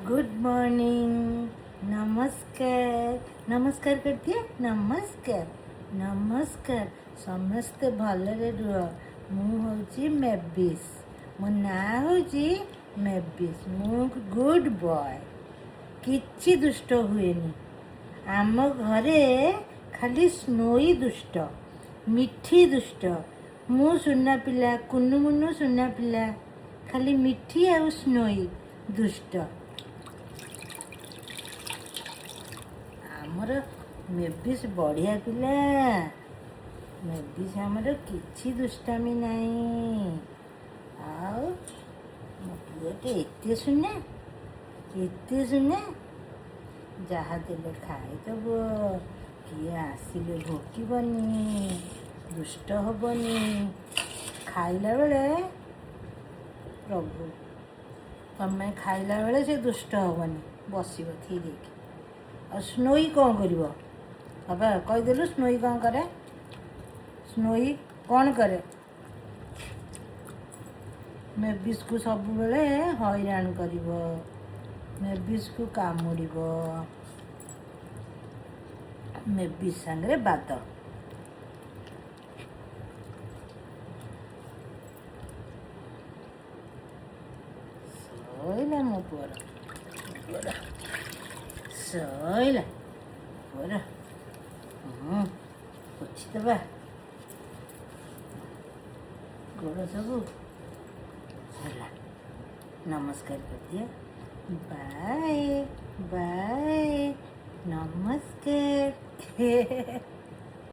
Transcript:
good morning नमस्कार नमस्कार करती है नमस्कार नमस्कार समस्ते भलरे रुह मु हूँ मेबिस मो ना हूँ मेबिस मु गुड बॉय किछि दुष्ट हुएनी आम घरे खाली स्नोई दुष्ट मिठी दुष्ट मु सुना पिला कुनु मुनु सुना पिला खाली मिठी आ स्नोई दुष्ट आमर मेबिस बढ़िया पिला मेबिस आमर किछि दुष्टामी नहीं आओ मो पुअटे एते सुना जहाँ देले खाईदेव किए आसिले भोकबनी दुष्ट हेबनी खाइला बेले प्रभु तमें खाइला बेले से दुष्ट हेबनी बसब थी देखी और स्नोई कौन कर बाबा कहीदेलु स्नोई कौन करे स्नोई कौन करे मेबिस को सब बेले हैरान कर मेबिस को कामुड़ मेबिस सांगे बाद सैला मो पुअर सैला पुअर पोछीदबा गोड़ सब है नमस्कार कर दिया बाय बाय नमस्कार